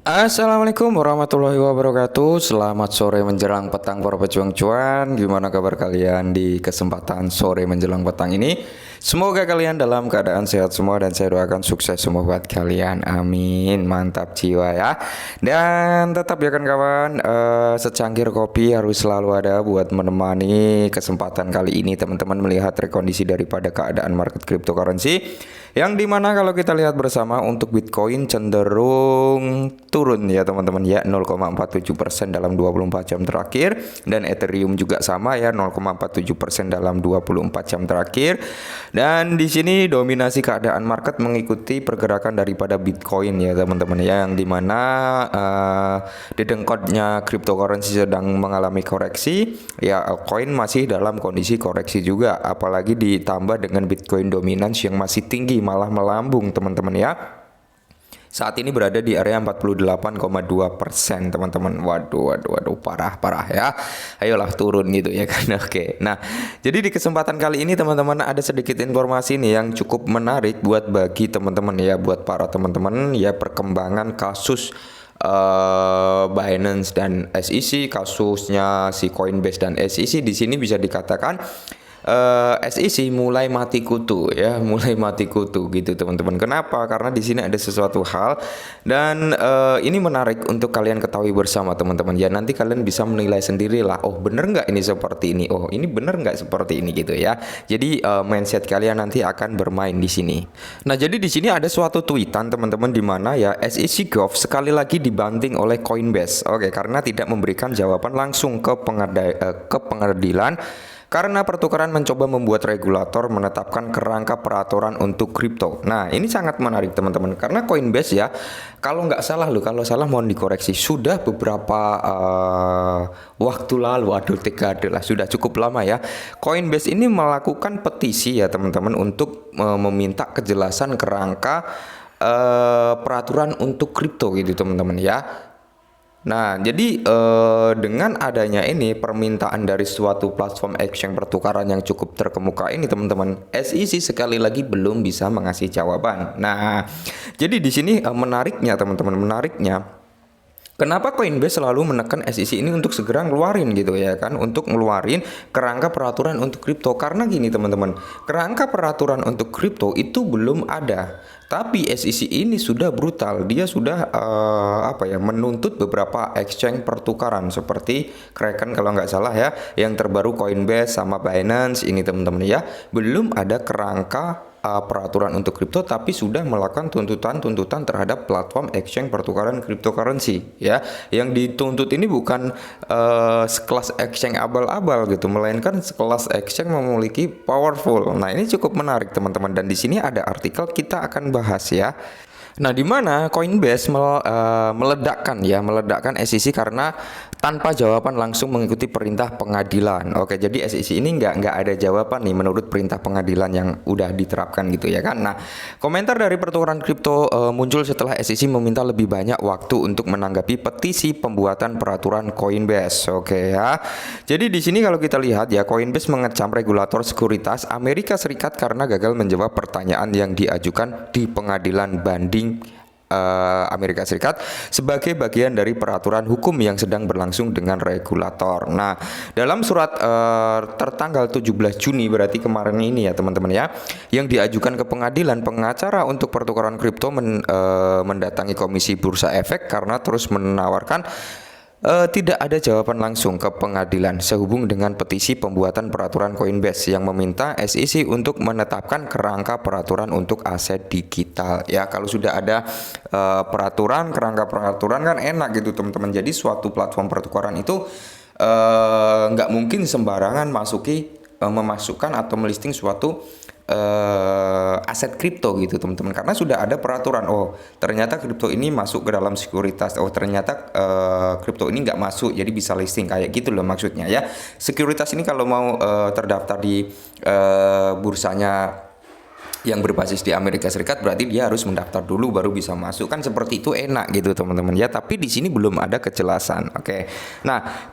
Assalamualaikum warahmatullahi wabarakatuh. Selamat sore menjelang petang para pejuang cuan. Gimana kabar kalian di kesempatan sore menjelang petang ini? Semoga kalian dalam keadaan sehat semua dan saya doakan sukses semua buat kalian. Amin. Mantap jiwa ya. Dan tetap ya kawan-kawan, secangkir kopi harus selalu ada buat menemani kesempatan kali ini teman-teman melihat rekondisi daripada keadaan market cryptocurrency. Yang dimana kalau kita lihat bersama untuk Bitcoin cenderung turun ya teman-teman ya 0,47% dalam 24 jam terakhir, dan Ethereum juga sama ya 0,47% dalam 24 jam terakhir. Dan di sini dominasi keadaan market mengikuti pergerakan daripada Bitcoin ya teman-teman ya, yang dimana dedengkotnya cryptocurrency sedang mengalami koreksi ya, altcoin masih dalam kondisi koreksi juga, apalagi ditambah dengan Bitcoin dominance yang masih tinggi malah melambung teman-teman ya. Saat ini berada di area 48,2% teman-teman. Waduh, parah ya. Ayolah turun gitu ya kan. Oke. Nah, jadi di kesempatan kali ini teman-teman ada sedikit informasi nih yang cukup menarik buat bagi teman-teman ya, buat para teman-teman ya, perkembangan kasus Binance dan SEC, kasusnya si Coinbase dan SEC di sini bisa dikatakan SEC mulai mati kutu ya, mulai mati kutu gitu teman-teman. Kenapa? Karena di sini ada sesuatu hal dan ini menarik untuk kalian ketahui bersama teman-teman. Ya nanti kalian bisa menilai sendirilah. Oh bener nggak ini seperti ini? Oh ini bener nggak seperti ini gitu ya. Jadi mindset kalian nanti akan bermain di sini. Nah jadi di sini ada suatu tweetan teman-teman di mana ya SEC Gov sekali lagi dibanting oleh Coinbase. Oke, karena tidak memberikan jawaban langsung ke pengadilan. Karena pertukaran mencoba membuat regulator menetapkan kerangka peraturan untuk kripto. Nah ini sangat menarik teman-teman, karena Coinbase ya, kalau nggak salah loh, kalau salah mohon dikoreksi, sudah beberapa waktu lalu, dekade lah, sudah cukup lama ya, Coinbase ini melakukan petisi ya teman-teman untuk meminta kejelasan kerangka peraturan untuk kripto gitu teman-teman ya. Nah, jadi dengan adanya ini permintaan dari suatu platform exchange pertukaran yang cukup terkemuka ini teman-teman, SEC sekali lagi belum bisa mengasih jawaban. Nah, jadi di sini menariknya teman-teman, kenapa Coinbase selalu menekan SEC ini untuk segera ngeluarin gitu ya kan, untuk ngeluarin kerangka peraturan untuk kripto? Karena gini teman-teman, kerangka peraturan untuk kripto itu belum ada. Tapi SEC ini sudah brutal, dia sudah menuntut beberapa exchange pertukaran seperti Kraken kalau nggak salah ya, yang terbaru Coinbase sama Binance ini teman-teman ya, belum ada kerangka peraturan untuk kripto, tapi sudah melakukan tuntutan terhadap platform exchange pertukaran cryptocurrency ya. Yang dituntut ini bukan sekelas exchange abal-abal gitu, melainkan sekelas exchange memiliki powerful. Nah ini cukup menarik teman-teman, dan di sini ada artikel kita akan bahas ya. Nah, di mana Coinbase meledakkan SEC karena tanpa jawaban langsung mengikuti perintah pengadilan. Oke, jadi SEC ini nggak ada jawaban nih menurut perintah pengadilan yang udah diterapkan gitu ya kan. Nah, komentar dari pertukaran kripto muncul setelah SEC meminta lebih banyak waktu untuk menanggapi petisi pembuatan peraturan Coinbase. Oke ya. Jadi di sini kalau kita lihat ya, Coinbase mengecam regulator sekuritas Amerika Serikat karena gagal menjawab pertanyaan yang diajukan di pengadilan banding Amerika Serikat sebagai bagian dari peraturan hukum yang sedang berlangsung dengan regulator. Nah, dalam surat tertanggal 17 Juni berarti kemarin ini ya teman-teman ya, yang diajukan ke pengadilan, pengacara untuk pertukaran kripto mendatangi Komisi Bursa Efek karena terus menawarkan tidak ada jawaban langsung ke pengadilan sehubung dengan petisi pembuatan peraturan Coinbase yang meminta SEC untuk menetapkan kerangka peraturan untuk aset digital. Ya, kalau sudah ada kerangka peraturan kan enak gitu teman-teman. Jadi suatu platform pertukaran itu nggak mungkin sembarangan memasukkan atau melisting suatu aset kripto gitu teman-teman, karena sudah ada peraturan. Oh ternyata kripto ini masuk ke dalam sekuritas, oh ternyata kripto ini nggak masuk, jadi bisa listing kayak gitu loh maksudnya ya. Sekuritas ini kalau mau terdaftar di bursanya yang berbasis di Amerika Serikat, berarti dia harus mendaftar dulu baru bisa masuk, kan seperti itu, enak gitu teman-teman ya. Tapi di sini belum ada kejelasan. Oke. Nah,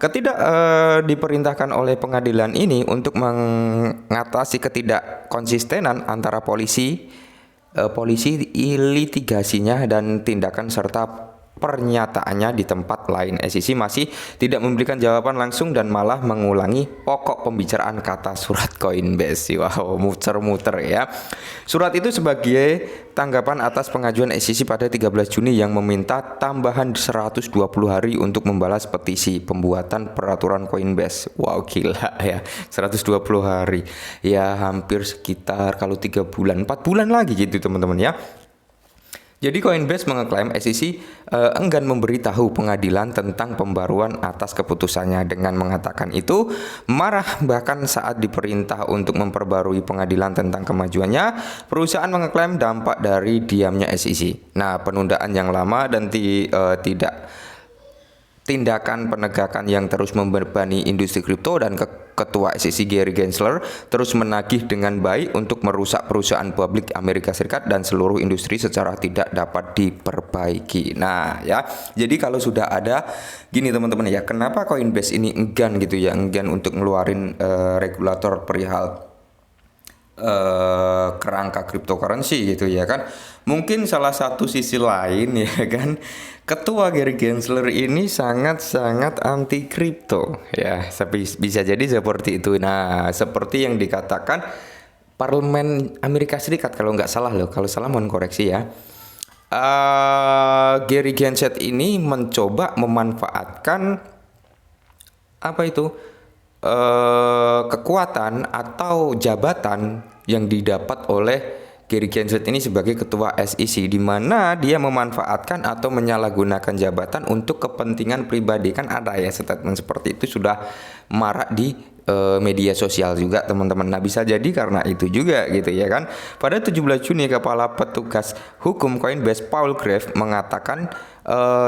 diperintahkan oleh pengadilan ini untuk mengatasi ketidakkonsistenan antara polisi litigasinya dan tindakan serta pernyataannya di tempat lain. SEC masih tidak memberikan jawaban langsung dan malah mengulangi pokok pembicaraan kata surat Coinbase. Wow, muter-muter ya. Surat itu sebagai tanggapan atas pengajuan SEC pada 13 Juni yang meminta tambahan 120 hari untuk membalas petisi pembuatan peraturan Coinbase. Wow, gila ya. 120 hari. Ya hampir sekitar kalau 3 bulan, 4 bulan lagi gitu teman-teman ya. Jadi Coinbase mengeklaim SEC enggan memberitahu pengadilan tentang pembaruan atas keputusannya dengan mengatakan itu marah bahkan saat diperintah untuk memperbarui pengadilan tentang kemajuannya. Perusahaan mengeklaim dampak dari diamnya SEC. Nah, penundaan yang lama dan tindakan penegakan yang terus membebani industri kripto dan Ketua SEC Gary Gensler terus menagih dengan baik untuk merusak perusahaan publik Amerika Serikat dan seluruh industri secara tidak dapat diperbaiki. Nah ya, jadi kalau sudah ada gini teman-teman ya, kenapa Coinbase ini enggan gitu ya, enggan untuk ngeluarin regulator perihal kerangka cryptocurrency gitu ya kan. Mungkin salah satu sisi lain ya kan, Ketua Gary Gensler ini sangat-sangat anti kripto ya, bisa jadi seperti itu. Nah, seperti yang dikatakan Parlemen Amerika Serikat kalau nggak salah loh, kalau salah mohon koreksi ya. Gary Gensler ini mencoba memanfaatkan apa itu? Kekuatan atau jabatan yang didapat oleh Gary Gensler ini sebagai ketua SEC, di mana dia memanfaatkan atau menyalahgunakan jabatan untuk kepentingan pribadi. Kan ada ya statement seperti itu sudah marak di media sosial juga teman-teman. Nah, bisa jadi karena itu juga gitu ya kan. Pada 17 Juni kepala petugas hukum Coinbase Paul Graves mengatakan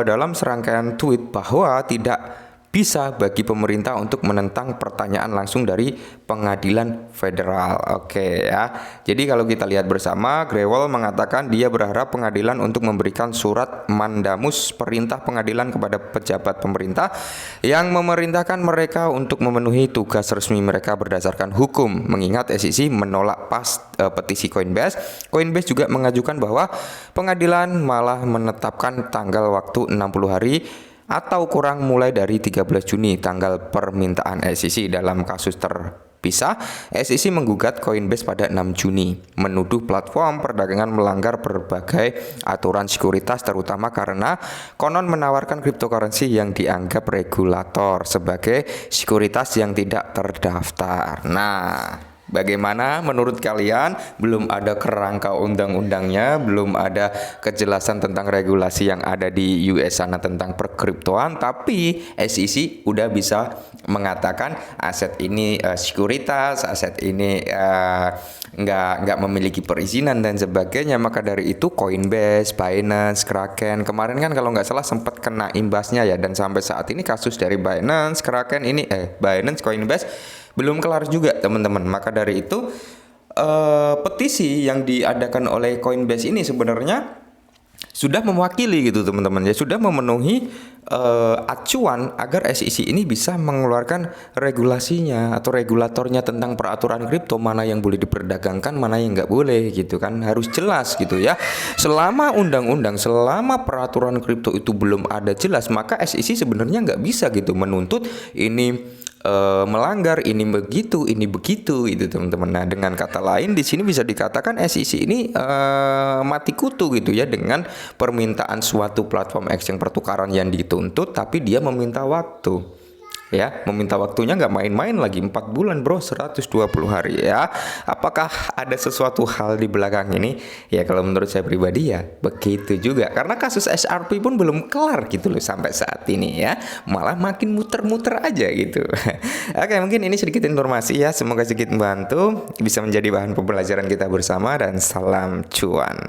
dalam serangkaian tweet bahwa tidak bisa bagi pemerintah untuk menentang pertanyaan langsung dari pengadilan federal. Oke ya. Jadi kalau kita lihat bersama, Grewal mengatakan dia berharap pengadilan untuk memberikan surat mandamus perintah pengadilan kepada pejabat pemerintah yang memerintahkan mereka untuk memenuhi tugas resmi mereka berdasarkan hukum. Mengingat SEC menolak petisi Coinbase, Coinbase juga mengajukan bahwa pengadilan malah menetapkan tanggal waktu 60 hari atau kurang mulai dari 13 Juni tanggal permintaan SEC. Dalam kasus terpisah, SEC menggugat Coinbase pada 6 Juni menuduh platform perdagangan melanggar berbagai aturan sekuritas, terutama karena konon menawarkan cryptocurrency yang dianggap regulator sebagai sekuritas yang tidak terdaftar. Nah, bagaimana menurut kalian? Belum ada kerangka undang-undangnya, belum ada kejelasan tentang regulasi yang ada di US sana tentang perkriptoan, tapi SEC udah bisa mengatakan aset ini sekuritas, aset ini nggak memiliki perizinan dan sebagainya. Maka dari itu Coinbase, Binance, Kraken kemarin kan kalau nggak salah sempat kena imbasnya ya, dan sampai saat ini kasus dari Binance, Kraken ini Binance, Coinbase belum kelar juga teman-teman. Maka dari itu petisi yang diadakan oleh Coinbase ini sebenarnya sudah mewakili gitu teman-teman ya, sudah memenuhi acuan agar SEC ini bisa mengeluarkan regulasinya atau regulatornya tentang peraturan kripto, mana yang boleh diperdagangkan, mana yang nggak boleh gitu kan, harus jelas gitu ya. Selama undang-undang, selama peraturan kripto itu belum ada jelas, maka SEC sebenarnya nggak bisa gitu menuntut ini melanggar, ini begitu itu teman-teman. Nah, dengan kata lain di sini bisa dikatakan SEC ini mati kutu gitu ya dengan permintaan suatu platform exchange pertukaran yang dituntut, tapi dia meminta waktu. Ya, meminta waktunya nggak main-main lagi, 4 bulan bro, 120 hari ya. Apakah ada sesuatu hal di belakang ini? Ya kalau menurut saya pribadi ya begitu juga, karena kasus SRP pun belum kelar gitu loh sampai saat ini ya, malah makin muter-muter aja gitu. Oke, mungkin ini sedikit informasi ya, semoga sedikit membantu, bisa menjadi bahan pembelajaran kita bersama, dan salam cuan.